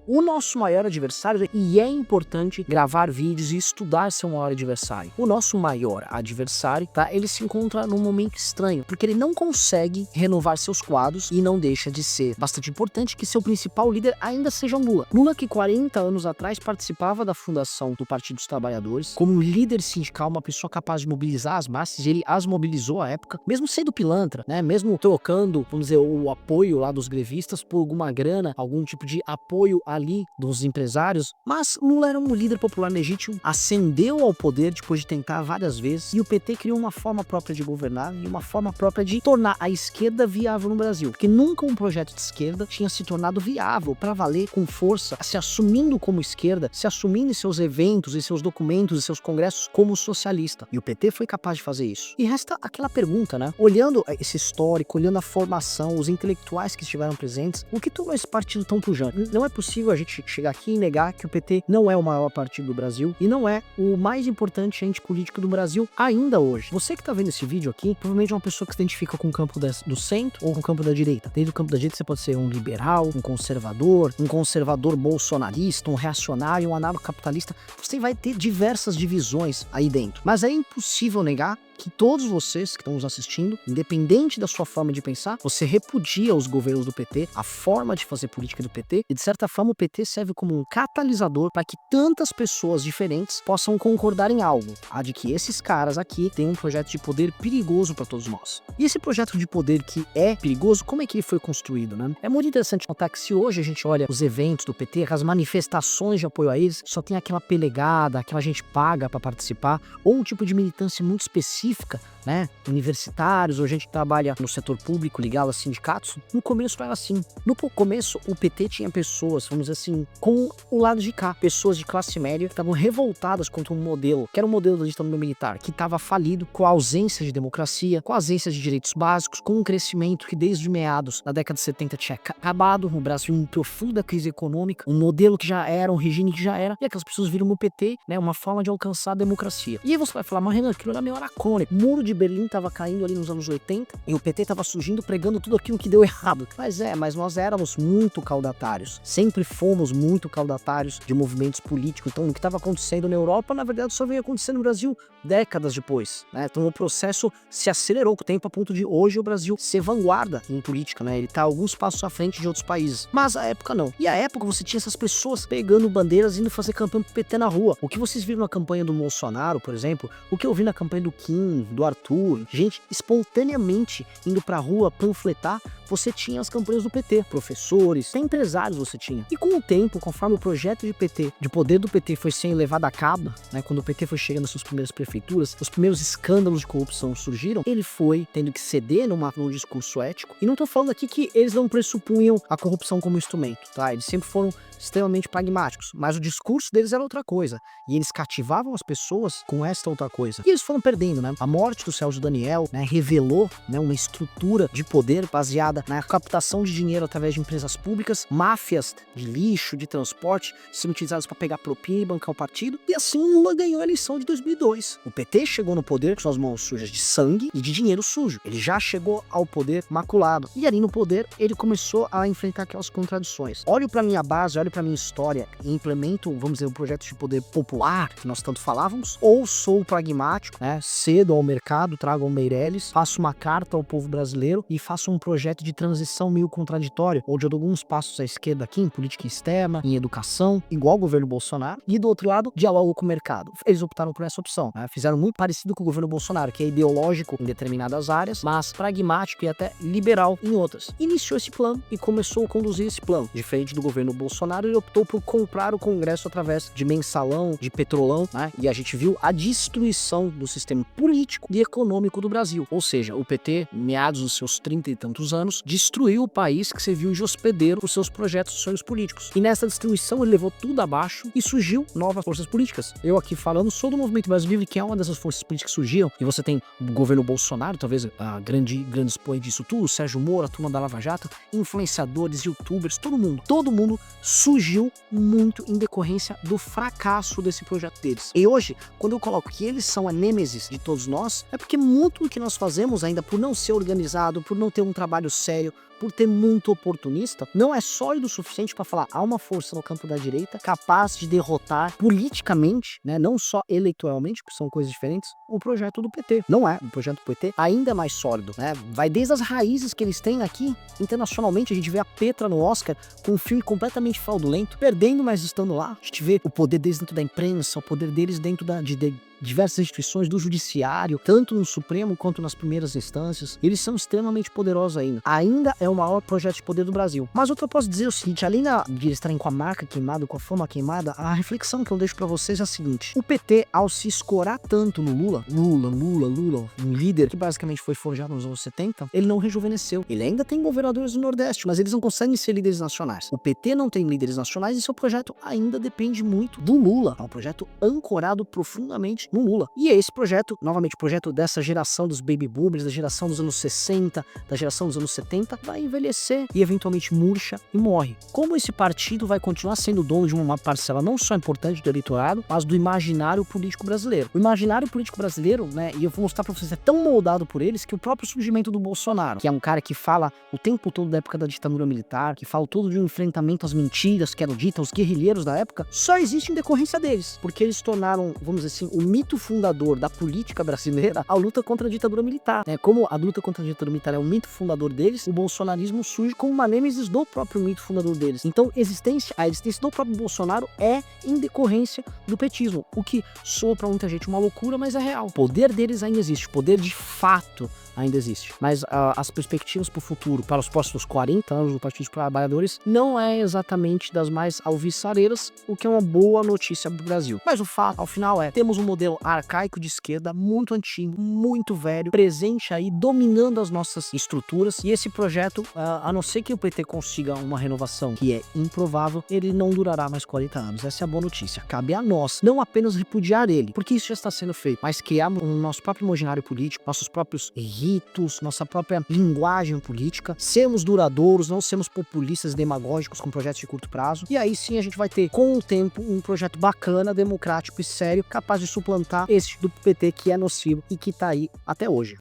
o nosso maior adversário, e é importante gravar vídeos e estudar seu maior adversário. O nosso maior adversário, tá? Ele se encontra num momento estranho, porque ele não consegue renovar seus quadros e não deixa de ser bastante importante que seu principal líder ainda seja Lula. Lula, que 40 anos atrás participava da fundação do Partido dos Trabalhadores, como um líder sindical, uma pessoa capaz de mobilizar as massas, e ele as mobilizou à época, mesmo sendo pilantra, né? Mesmo trocando, vamos dizer, o apoio lá dos grevistas por alguma grana, algum tipo de apoio ali dos empresários. Mas Lula era um líder popular legítimo, ascendeu ao poder depois de tentar várias vezes, e o PT criou uma forma própria de governar e uma forma própria de tornar a esquerda viável no Brasil, porque nunca um projeto de esquerda tinha se tornado viável para valer com força, se assumindo como esquerda, se assumindo em seus eventos, em seus documentos, em seus congressos como socialista. E o PT foi capaz de fazer isso. E resta aquela pergunta, né? Olhando esse histórico, olhando a formação, os intelectuais que estiveram presentes, o que tornou esse partido tão pujante? Não é possível a gente chegar aqui e negar que o PT não é o maior partido do Brasil e não é o mais importante ente político do Brasil ainda hoje. Você que tá vendo esse vídeo aqui, provavelmente é uma pessoa que se identifica com o campo do centro ou com o campo da direita. Dentro do campo da direita você pode ser um liberal, um conservador bolsonarista, um reacionário, um anarcocapitalista. Você vai ter diversas divisões aí dentro. Mas é impossível negar que todos vocês que estão nos assistindo, independente da sua forma de pensar, você repudia os governos do PT, a forma de fazer política do PT, e de certa forma o PT serve como um catalisador para que tantas pessoas diferentes possam concordar em algo, de que esses caras aqui têm um projeto de poder perigoso para todos nós. E esse projeto de poder que é perigoso, como é que ele foi construído, né? É muito interessante notar que se hoje a gente olha os eventos do PT, as manifestações de apoio a eles, só tem aquela pelegada, aquela gente paga para participar, ou um tipo de militância muito específica, né? Universitários ou gente que trabalha no setor público ligado a sindicatos. No começo era assim. No começo o PT tinha pessoas, vamos dizer assim, com o lado de cá, pessoas de classe média que estavam revoltadas contra um modelo, que era um modelo da ditadura militar, que estava falido, com a ausência de democracia, com a ausência de direitos básicos, com um crescimento que desde meados da década de 70 tinha acabado, o Brasil em profunda crise econômica, um modelo que já era, um regime que já era, e aquelas pessoas viram no PT, né, uma forma de alcançar a democracia. E aí você vai falar, mas Renan, aquilo era meio anacrônico. O muro de Berlim estava caindo ali nos anos 80 e o PT estava surgindo pregando tudo aquilo que deu errado. Mas nós éramos muito caudatários. Sempre fomos muito caudatários de movimentos políticos. Então, o que estava acontecendo na Europa, na verdade, só veio acontecendo no Brasil décadas depois, né? Então, o processo se acelerou com o tempo a ponto de hoje o Brasil ser vanguarda em política, né? Ele tá alguns passos à frente de outros países. Mas a época não. E a época você tinha essas pessoas pegando bandeiras e indo fazer campanha pro PT na rua. O que vocês viram na campanha do Bolsonaro, por exemplo, o que eu vi na campanha do Kim, do Arthur, gente espontaneamente indo pra rua panfletar, você tinha as campanhas do PT, professores, até empresários você tinha. E com o tempo, conforme o projeto de poder do PT foi sendo levado a cabo, né, quando o PT foi chegando nas suas primeiras prefeituras, os primeiros escândalos de corrupção surgiram, ele foi tendo que ceder num discurso ético. E não tô falando aqui que eles não pressupunham a corrupção como instrumento, tá? Eles sempre foram extremamente pragmáticos, mas o discurso deles era outra coisa, e eles cativavam as pessoas com esta outra coisa. E eles foram perdendo, né? A morte do Sérgio Daniel, né, revelou, né, uma estrutura de poder baseada na captação de dinheiro através de empresas públicas, máfias de lixo, de transporte, sendo utilizadas para pegar propina e bancar o partido, e assim Lula ganhou a eleição de 2002. O PT chegou no poder com suas mãos sujas de sangue e de dinheiro sujo. Ele já chegou ao poder maculado, e ali no poder ele começou a enfrentar aquelas contradições. Olho para minha base, olho para minha história e implemento, vamos dizer, um projeto de poder popular, que nós tanto falávamos, ou sou pragmático, né, cedo ao mercado, trago ao Meirelles, faço uma carta ao povo brasileiro e faço um projeto de transição meio contraditório, onde eu dou alguns passos à esquerda aqui, em política externa, em educação, igual o governo Bolsonaro, e do outro lado, diálogo com o mercado. Eles optaram por essa opção, né, fizeram muito parecido com o governo Bolsonaro, que é ideológico em determinadas áreas, mas pragmático e até liberal em outras. Iniciou esse plano e começou a conduzir esse plano. Diferente do governo Bolsonaro, ele optou por comprar o Congresso através de mensalão, de petrolão, né? E a gente viu a destruição do sistema político e econômico do Brasil. Ou seja, o PT, meados dos seus 30 e tantos anos, destruiu o país que serviu de hospedeiro para os seus projetos e sonhos políticos. E nessa destruição ele levou tudo abaixo e surgiu novas forças políticas. Eu aqui falando sou do Movimento Brasil Livre, que é uma dessas forças políticas que surgiram, e você tem o governo Bolsonaro, talvez a grande expoente disso tudo, o Sérgio Moro, a turma da Lava Jato, influenciadores, youtubers, todo mundo surgiu muito em decorrência do fracasso desse projeto deles. E hoje, quando eu coloco que eles são a nêmesis de todos todos nós, é porque muito do que nós fazemos ainda, por não ser organizado, por não ter um trabalho sério, por ter muito oportunista, não é sólido o suficiente para falar há uma força no campo da direita capaz de derrotar politicamente, né, não só eleitoralmente, porque são coisas diferentes, o projeto do PT. Não é. O projeto do PT ainda é mais sólido, né? Vai desde as raízes que eles têm aqui, internacionalmente, a gente vê a Petra no Oscar com um filme completamente fraudulento, perdendo, mas estando lá. A gente vê o poder deles dentro da imprensa, o poder deles dentro de diversas instituições do judiciário, tanto no Supremo quanto nas primeiras instâncias. Eles são extremamente poderosos ainda. Ainda é o maior projeto de poder do Brasil. Mas o que eu posso dizer é o seguinte, além de eles estarem com a marca queimada, com a fama queimada, a reflexão que eu deixo pra vocês é a seguinte: o PT, ao se escorar tanto no Lula, um líder que basicamente foi forjado nos anos 70, ele não rejuvenesceu. Ele ainda tem governadores do Nordeste, mas eles não conseguem ser líderes nacionais. O PT não tem líderes nacionais e seu projeto ainda depende muito do Lula. É um projeto ancorado profundamente no Lula. E esse projeto, novamente, o projeto dessa geração dos baby boomers, da geração dos anos 60, da geração dos anos 70, vai envelhecer e eventualmente murcha e morre. Como esse partido vai continuar sendo dono de uma parcela não só importante do eleitorado, mas do imaginário político brasileiro. O imaginário político brasileiro, né, e eu vou mostrar pra vocês, é tão moldado por eles que o próprio surgimento do Bolsonaro, que é um cara que fala o tempo todo da época da ditadura militar, que fala todo de um enfrentamento às mentiras que eram ditas aos guerrilheiros da época, só existe em decorrência deles, porque eles tornaram, vamos dizer assim, o mito fundador da política brasileira a luta contra a ditadura militar, né? Como a luta contra a ditadura militar é o mito fundador deles, o bolsonarismo surge como uma nêmesis do próprio mito fundador deles. Então, a existência do próprio Bolsonaro é em decorrência do petismo, o que soa pra muita gente uma loucura, mas é real. O poder deles ainda existe, o poder de fato ainda existe. Mas as perspectivas para o futuro, para os próximos 40 anos do Partido dos Trabalhadores, não é exatamente das mais alvissareiras, o que é uma boa notícia para o Brasil. Mas o fato, ao final, temos um modelo arcaico de esquerda, muito antigo, muito velho, presente aí, dominando as nossas estruturas, e esse projeto, a não ser que o PT consiga uma renovação que é improvável, ele não durará mais 40 anos. Essa é a boa notícia. Cabe a nós, não apenas repudiar ele, porque isso já está sendo feito, mas criar um nosso próprio imaginário político, nossos próprios ritos, nossa própria linguagem política, sermos duradouros, não sermos populistas e demagógicos com projetos de curto prazo, e aí sim a gente vai ter, com o tempo, um projeto bacana, democrático e sério, capaz de suplantar esse do PT que é nocivo e que tá aí até hoje.